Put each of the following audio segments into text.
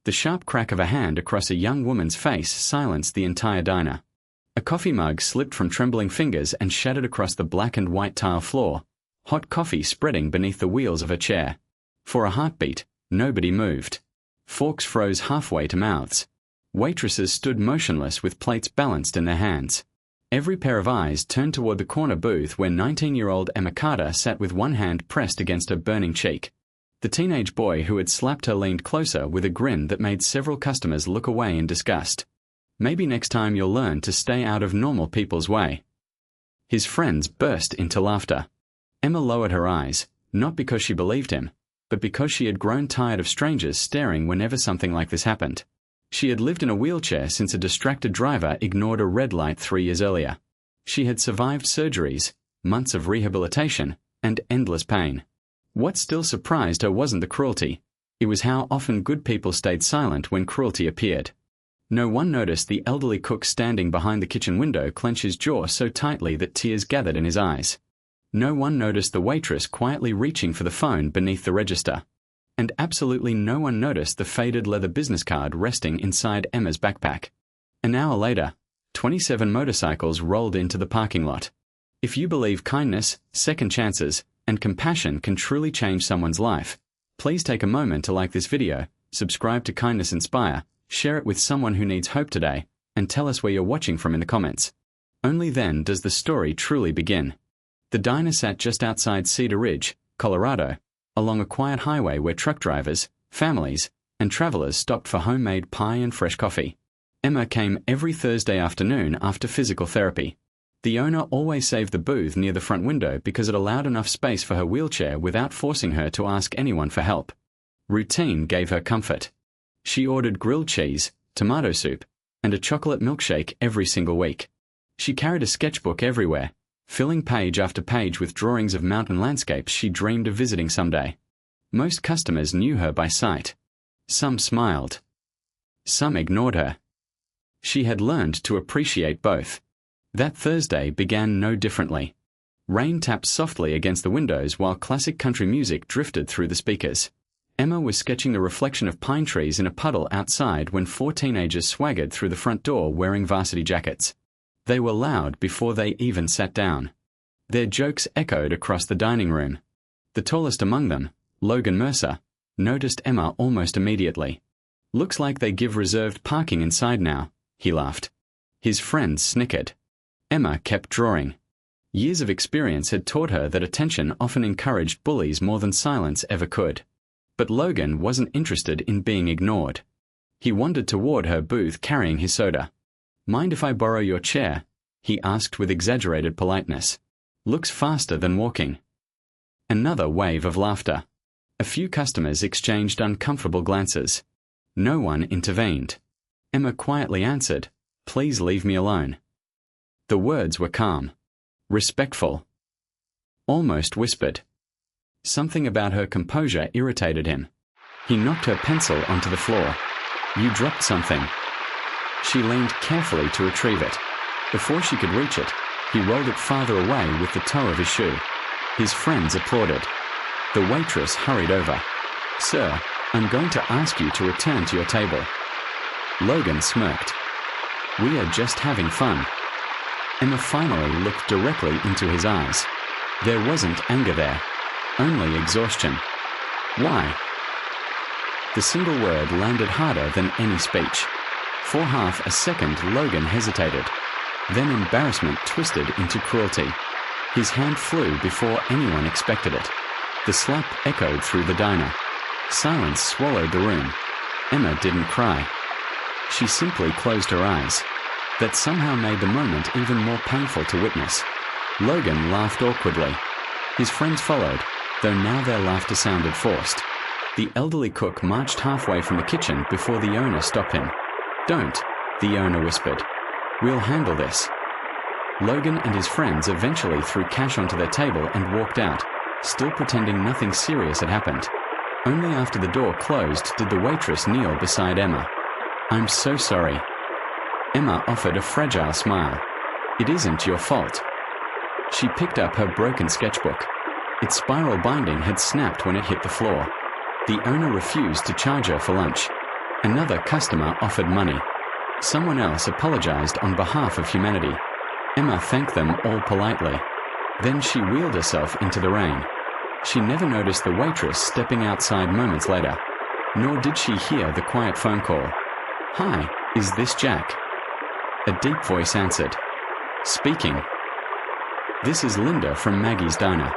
The sharp crack of a hand across a young woman's face silenced the entire diner. A coffee mug slipped from trembling fingers and shattered across the black and white tile floor, hot coffee spreading beneath the wheels of a chair. For a heartbeat, nobody moved. Forks froze halfway to mouths. Waitresses stood motionless with plates balanced in their hands. Every pair of eyes turned toward the corner booth where 19-year-old Emma Carter sat with one hand pressed against her burning cheek. The teenage boy who had slapped her leaned closer with a grin that made several customers look away in disgust. Maybe next time you'll learn to stay out of normal people's way. His friends burst into laughter. Emma lowered her eyes, not because she believed him, but because she had grown tired of strangers staring whenever something like this happened. She had lived in a wheelchair since a distracted driver ignored a red light 3 years earlier. She had survived surgeries, months of rehabilitation, and endless pain. What still surprised her wasn't the cruelty. It was how often good people stayed silent when cruelty appeared. No one noticed the elderly cook standing behind the kitchen window clench his jaw so tightly that tears gathered in his eyes. No one noticed the waitress quietly reaching for the phone beneath the register. And absolutely no one noticed the faded leather business card resting inside Emma's backpack. An hour later, 27 motorcycles rolled into the parking lot. If you believe kindness, second chances, and compassion can truly change someone's life, please take a moment to like this video, subscribe to Kindness Inspire, share it with someone who needs hope today, and tell us where you're watching from in the comments. Only then does the story truly begin. The diner sat just outside Cedar Ridge, Colorado, along a quiet highway where truck drivers, families, and travelers stopped for homemade pie and fresh coffee. Emma came every Thursday afternoon after physical therapy. The owner always saved the booth near the front window because it allowed enough space for her wheelchair without forcing her to ask anyone for help. Routine gave her comfort. She ordered grilled cheese, tomato soup, and a chocolate milkshake every single week. She carried a sketchbook everywhere, filling page after page with drawings of mountain landscapes she dreamed of visiting someday. Most customers knew her by sight. Some smiled. Some ignored her. She had learned to appreciate both. That Thursday began no differently. Rain tapped softly against the windows while classic country music drifted through the speakers. Emma was sketching the reflection of pine trees in a puddle outside when 4 teenagers swaggered through the front door wearing varsity jackets. They were loud before they even sat down. Their jokes echoed across the dining room. The tallest among them, Logan Mercer, noticed Emma almost immediately. "Looks like they give reserved parking inside now," he laughed. His friends snickered. Emma kept drawing. Years of experience had taught her that attention often encouraged bullies more than silence ever could. But Logan wasn't interested in being ignored. He wandered toward her booth carrying his soda. "Mind if I borrow your chair?" he asked with exaggerated politeness. "Looks faster than walking." Another wave of laughter. A few customers exchanged uncomfortable glances. No one intervened. Emma quietly answered, "Please leave me alone." The words were calm, respectful, almost whispered. Something about her composure irritated him. He knocked her pencil onto the floor. "You dropped something." She leaned carefully to retrieve it. Before she could reach it, he rolled it farther away with the toe of his shoe. His friends applauded. The waitress hurried over. "Sir, I'm going to ask you to return to your table." Logan smirked. "We are just having fun." Emma finally looked directly into his eyes. There wasn't anger there, only exhaustion. "Why?" The single word landed harder than any speech. For half a second, Logan hesitated. Then embarrassment twisted into cruelty. His hand flew before anyone expected it. The slap echoed through the diner. Silence swallowed the room. Emma didn't cry. She simply closed her eyes. That somehow made the moment even more painful to witness. Logan laughed awkwardly. His friends followed, though now their laughter sounded forced. The elderly cook marched halfway from the kitchen before the owner stopped him. "Don't," the owner whispered. "We'll handle this." Logan and his friends eventually threw cash onto their table and walked out, still pretending nothing serious had happened. Only after the door closed did the waitress kneel beside Emma. "I'm so sorry." Emma offered a fragile smile. "It isn't your fault." She picked up her broken sketchbook. Its spiral binding had snapped when it hit the floor. The owner refused to charge her for lunch. Another customer offered money. Someone else apologized on behalf of humanity. Emma thanked them all politely. Then she wheeled herself into the rain. She never noticed the waitress stepping outside moments later, nor did she hear the quiet phone call. "Hi, is this Jack?" A deep voice answered. "Speaking." "This is Linda from Maggie's Diner."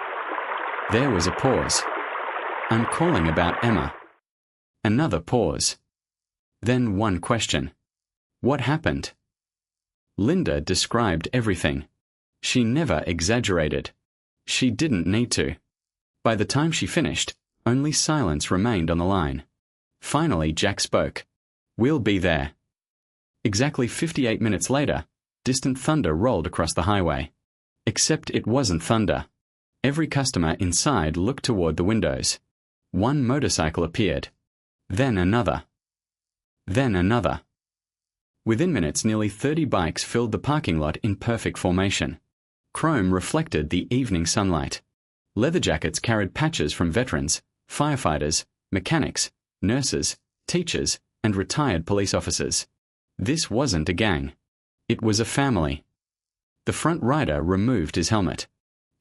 There was a pause. "I'm calling about Emma." Another pause. Then one question. "What happened?" Linda described everything. She never exaggerated. She didn't need to. By the time she finished, only silence remained on the line. Finally, Jack spoke. "We'll be there." Exactly 58 minutes later, distant thunder rolled across the highway. Except it wasn't thunder. Every customer inside looked toward the windows. One motorcycle appeared. Then another. Then another. Within minutes, nearly 30 bikes filled the parking lot in perfect formation. Chrome reflected the evening sunlight. Leather jackets carried patches from veterans, firefighters, mechanics, nurses, teachers, and retired police officers. This wasn't a gang. It was a family. The front rider removed his helmet.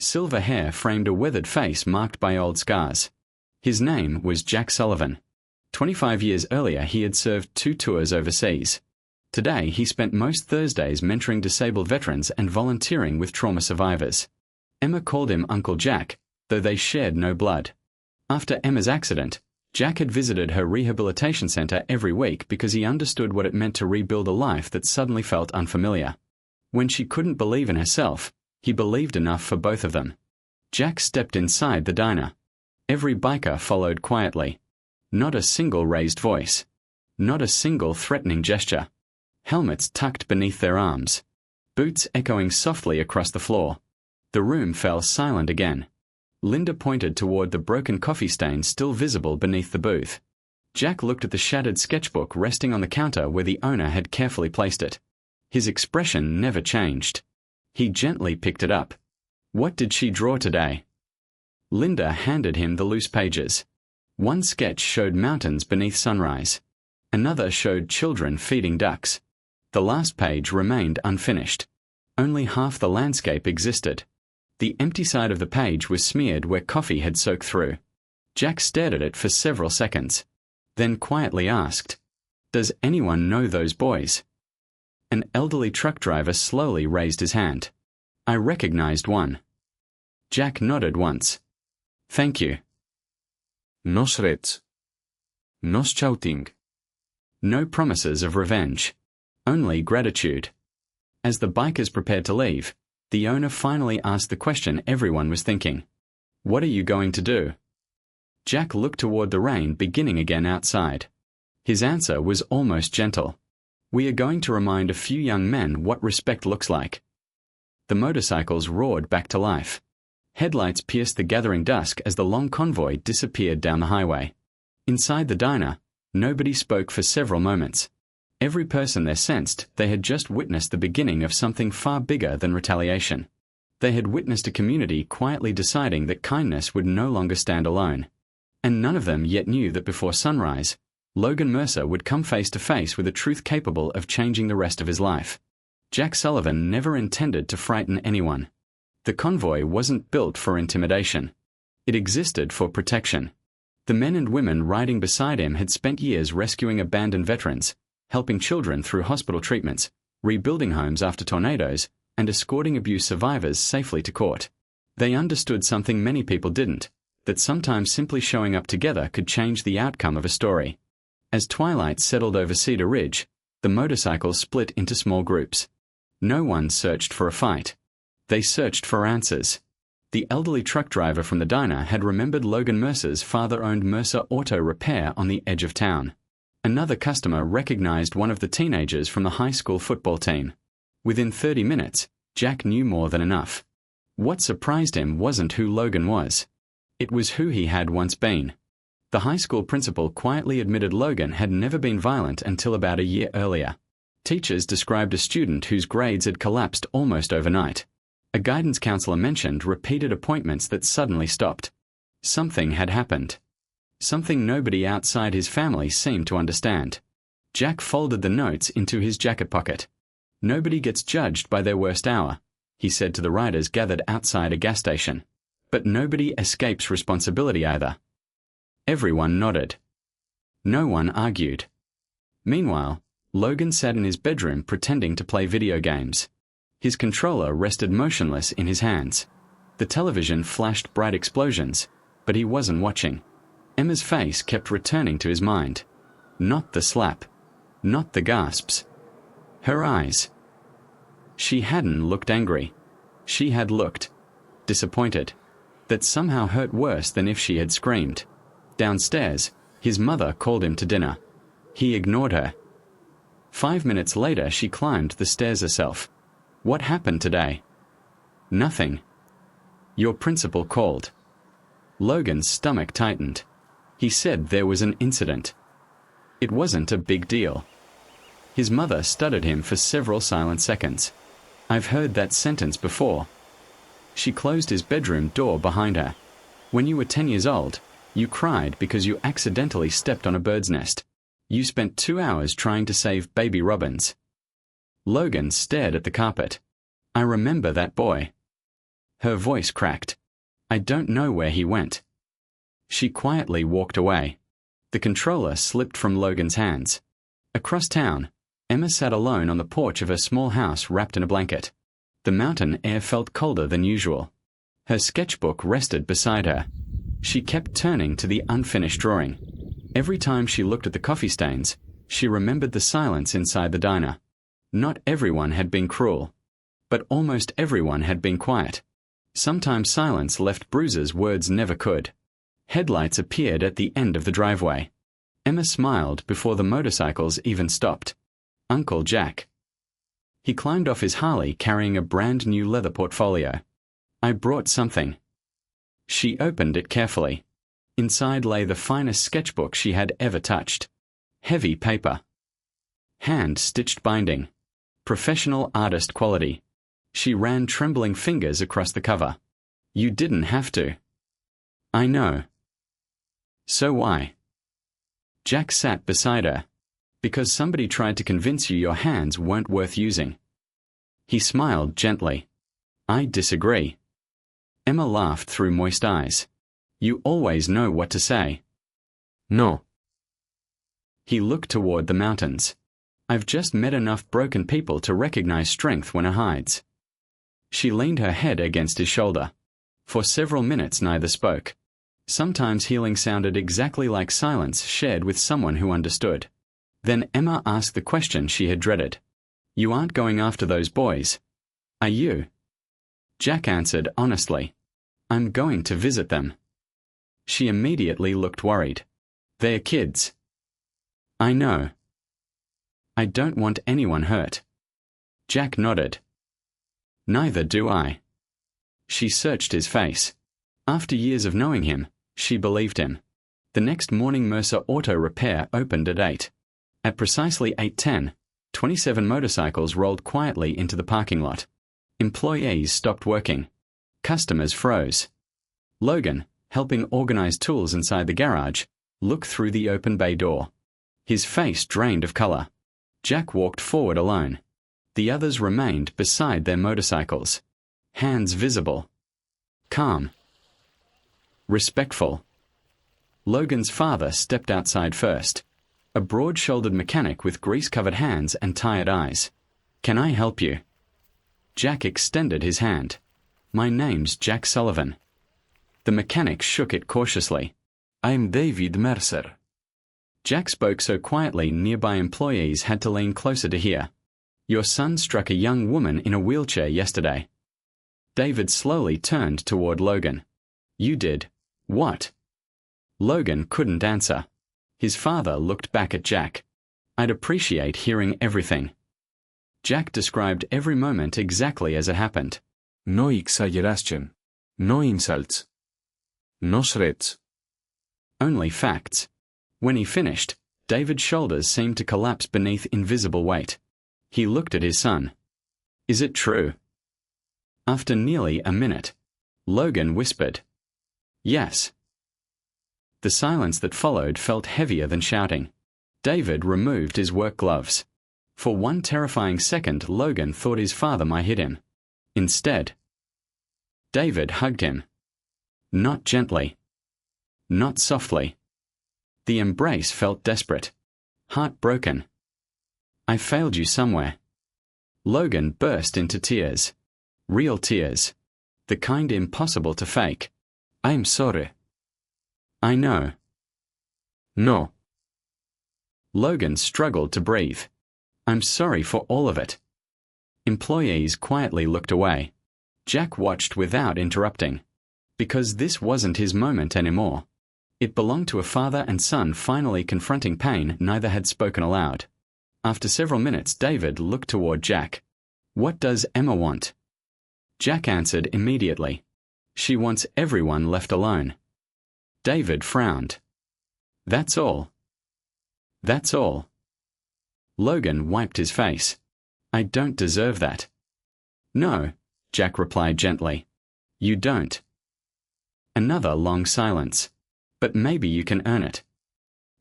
Silver hair framed a weathered face marked by old scars. His name was Jack Sullivan. 25 years earlier, he had served 2 tours overseas. Today, he spent most Thursdays mentoring disabled veterans and volunteering with trauma survivors. Emma called him Uncle Jack, though they shared no blood. After Emma's accident, Jack had visited her rehabilitation center every week because he understood what it meant to rebuild a life that suddenly felt unfamiliar. When she couldn't believe in herself, he believed enough for both of them. Jack stepped inside the diner. Every biker followed quietly. Not a single raised voice. Not a single threatening gesture. Helmets tucked beneath their arms. Boots echoing softly across the floor. The room fell silent again. Linda pointed toward the broken coffee stain still visible beneath the booth. Jack looked at the shattered sketchbook resting on the counter where the owner had carefully placed it. His expression never changed. He gently picked it up. What did she draw today? Linda handed him the loose pages. One sketch showed mountains beneath sunrise. Another showed children feeding ducks. The last page remained unfinished. Only half the landscape existed. The empty side of the page was smeared where coffee had soaked through. Jack stared at it for several seconds, then quietly asked, "Does anyone know those boys?" An elderly truck driver slowly raised his hand. I recognized one. Jack nodded once. "Thank you." Nos reds. Nos shouting. No promises of revenge. Only gratitude. As the bikers prepared to leave, the owner finally asked the question everyone was thinking. "What are you going to do?" Jack looked toward the rain beginning again outside. His answer was almost gentle. "We are going to remind a few young men what respect looks like." The motorcycles roared back to life. Headlights pierced the gathering dusk as the long convoy disappeared down the highway. Inside the diner, nobody spoke for several moments. Every person there sensed they had just witnessed the beginning of something far bigger than retaliation. They had witnessed a community quietly deciding that kindness would no longer stand alone. And none of them yet knew that before sunrise, Logan Mercer would come face to face with a truth capable of changing the rest of his life. Jack Sullivan never intended to frighten anyone. The convoy wasn't built for intimidation. It existed for protection. The men and women riding beside him had spent years rescuing abandoned veterans, helping children through hospital treatments, rebuilding homes after tornadoes, and escorting abuse survivors safely to court. They understood something many people didn't, that sometimes simply showing up together could change the outcome of a story. As twilight settled over Cedar Ridge, the motorcycles split into small groups. No one searched for a fight. They searched for answers. The elderly truck driver from the diner had remembered Logan Mercer's father-owned Mercer Auto Repair on the edge of town. Another customer recognized one of the teenagers from the high school football team. Within 30 minutes, Jack knew more than enough. What surprised him wasn't who Logan was. It was who he had once been. The high school principal quietly admitted Logan had never been violent until about a year earlier. Teachers described a student whose grades had collapsed almost overnight. A guidance counselor mentioned repeated appointments that suddenly stopped. Something had happened. Something nobody outside his family seemed to understand. Jack folded the notes into his jacket pocket. "Nobody gets judged by their worst hour," he said to the riders gathered outside a gas station. "But nobody escapes responsibility either." Everyone nodded. No one argued. Meanwhile, Logan sat in his bedroom pretending to play video games. His controller rested motionless in his hands. The television flashed bright explosions, but he wasn't watching. Emma's face kept returning to his mind. Not the slap. Not the gasps. Her eyes. She hadn't looked angry. She had looked disappointed. That somehow hurt worse than if she had screamed. Downstairs, his mother called him to dinner. He ignored her. 5 minutes later, she climbed the stairs herself. What happened today? Nothing. Your principal called. Logan's stomach tightened. He said there was an incident. It wasn't a big deal. His mother studied him for several silent seconds. I've heard that sentence before. She closed his bedroom door behind her. When you were 10 years old, you cried because you accidentally stepped on a bird's nest. You spent 2 hours trying to save baby robins. Logan stared at the carpet. I remember that boy. Her voice cracked. I don't know where he went. She quietly walked away. The controller slipped from Logan's hands. Across town, Emma sat alone on the porch of her small house wrapped in a blanket. The mountain air felt colder than usual. Her sketchbook rested beside her. She kept turning to the unfinished drawing. Every time she looked at the coffee stains, she remembered the silence inside the diner. Not everyone had been cruel, but almost everyone had been quiet. Sometimes silence left bruises words never could. Headlights appeared at the end of the driveway. Emma smiled before the motorcycles even stopped. Uncle Jack. He climbed off his Harley carrying a brand new leather portfolio. I brought something. She opened it carefully. Inside lay the finest sketchbook she had ever touched. Heavy paper. Hand-stitched binding. Professional artist quality. She ran trembling fingers across the cover. You didn't have to. I know. So why? Jack sat beside her. Because somebody tried to convince you your hands weren't worth using. He smiled gently. I disagree. Emma laughed through moist eyes. You always know what to say. No. He looked toward the mountains. I've just met enough broken people to recognize strength when it hides. She leaned her head against his shoulder. For several minutes neither spoke. Sometimes healing sounded exactly like silence shared with someone who understood. Then Emma asked the question she had dreaded. You aren't going after those boys, are you? Jack answered honestly. I'm going to visit them. She immediately looked worried. They're kids. I know. I don't want anyone hurt. Jack nodded. Neither do I. She searched his face. After years of knowing him, she believed him. The next morning Mercer Auto Repair opened at 8. At precisely 8:10, 27 motorcycles rolled quietly into the parking lot. Employees stopped working. Customers froze. Logan, helping organize tools inside the garage, looked through the open bay door. His face drained of color. Jack walked forward alone. The others remained beside their motorcycles. Hands visible. Calm. Respectful. Logan's father stepped outside first. A broad-shouldered mechanic with grease-covered hands and tired eyes. Can I help you? Jack extended his hand. My name's Jack Sullivan. The mechanic shook it cautiously. I'm David Mercer. Jack spoke so quietly nearby employees had to lean closer to hear. Your son struck a young woman in a wheelchair yesterday. David slowly turned toward Logan. You did. What? Logan couldn't answer. His father looked back at Jack. I'd appreciate hearing everything. Jack described every moment exactly as it happened. No exaggeration. No insults. No threats. Only facts. When he finished, David's shoulders seemed to collapse beneath invisible weight. He looked at his son. Is it true? After nearly a minute, Logan whispered. Yes. The silence that followed felt heavier than shouting. David removed his work gloves. For one terrifying second, Logan thought his father might hit him. Instead, David hugged him. Not gently. Not softly. The embrace felt desperate. Heartbroken. I failed you somewhere. Logan burst into tears. Real tears. The kind impossible to fake. I'm sorry. I know. No. Logan struggled to breathe. I'm sorry for all of it. Employees quietly looked away. Jack watched without interrupting. Because this wasn't his moment anymore. It belonged to a father and son finally confronting pain neither had spoken aloud. After several minutes, David looked toward Jack. What does Emma want? Jack answered immediately. She wants everyone left alone. David frowned. That's all. That's all. Logan wiped his face. I don't deserve that. No, Jack replied gently. You don't. Another long silence. But maybe you can earn it.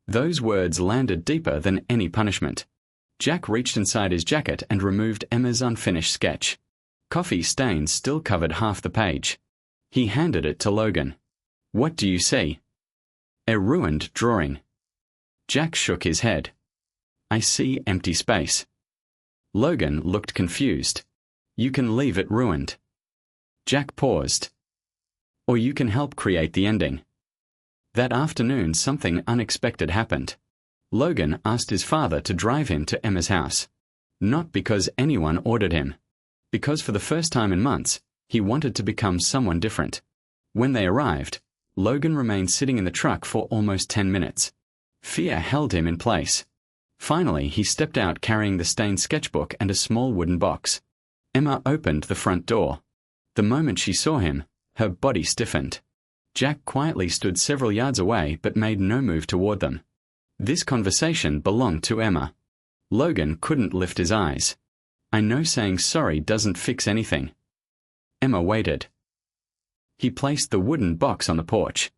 Those words landed deeper than any punishment. Jack reached inside his jacket and removed Emma's unfinished sketch. Coffee stains still covered half the page. He handed it to Logan. What do you see? A ruined drawing. Jack shook his head. I see empty space. Logan looked confused. You can leave it ruined. Jack paused. Or you can help create the ending. That afternoon something unexpected happened. Logan asked his father to drive him to Emma's house. Not because anyone ordered him. Because for the first time in months, he wanted to become someone different. When they arrived, Logan remained sitting in the truck for almost 10 minutes. Fear held him in place. Finally, he stepped out carrying the stained sketchbook and a small wooden box. Emma opened the front door. The moment she saw him, her body stiffened. Jack quietly stood several yards away but made no move toward them. This conversation belonged to Emma. Logan couldn't lift his eyes. I know saying sorry doesn't fix anything. Emma waited. He placed the wooden box on the porch.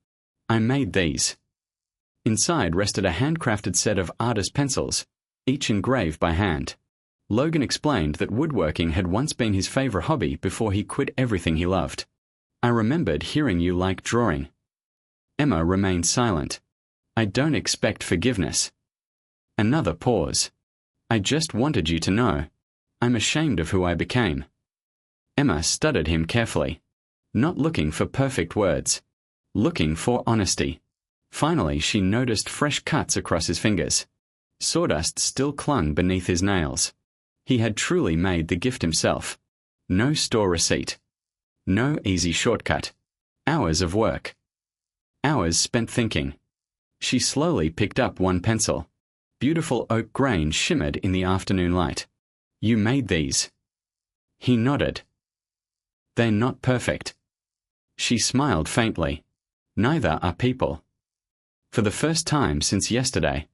I made these. Inside rested a handcrafted set of artist pencils, each engraved by hand. Logan explained that woodworking had once been his favorite hobby before he quit everything he loved. I remembered hearing you like drawing. Emma remained silent. I don't expect forgiveness. Another pause. I just wanted you to know. I'm ashamed of who I became. Emma studied him carefully. Not looking for perfect words. Looking for honesty. Finally, she noticed fresh cuts across his fingers. Sawdust still clung beneath his nails. He had truly made the gift himself. No store receipt. No easy shortcut. Hours of work. Hours spent thinking. She slowly picked up one pencil. Beautiful oak grain shimmered in the afternoon light. You made these. He nodded. They're not perfect. She smiled faintly. Neither are people. For the first time since yesterday,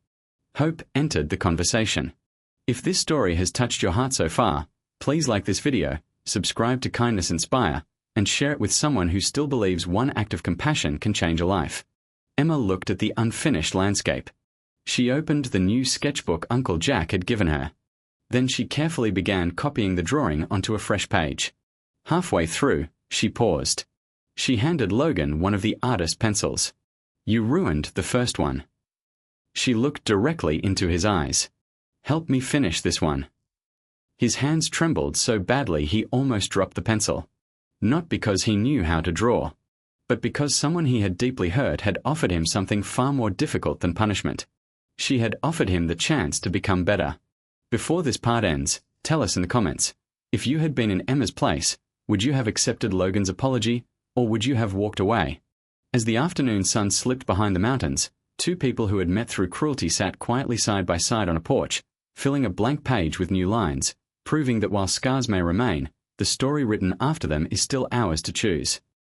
hope entered the conversation. If this story has touched your heart so far, please like this video, subscribe to Kindness Inspire, and share it with someone who still believes one act of compassion can change a life. Emma looked at the unfinished landscape. She opened the new sketchbook Uncle Jack had given her. Then she carefully began copying the drawing onto a fresh page. Halfway through, she paused. She handed Logan one of the artist pencils. You ruined the first one. She looked directly into his eyes. Help me finish this one. His hands trembled so badly he almost dropped the pencil. Not because he knew how to draw, but because someone he had deeply hurt had offered him something far more difficult than punishment. She had offered him the chance to become better. Before this part ends, tell us in the comments. If you had been in Emma's place, would you have accepted Logan's apology, or would you have walked away? As the afternoon sun slipped behind the mountains, two people who had met through cruelty sat quietly side by side on a porch, filling a blank page with new lines, proving that while scars may remain, the story written after them is still ours to choose.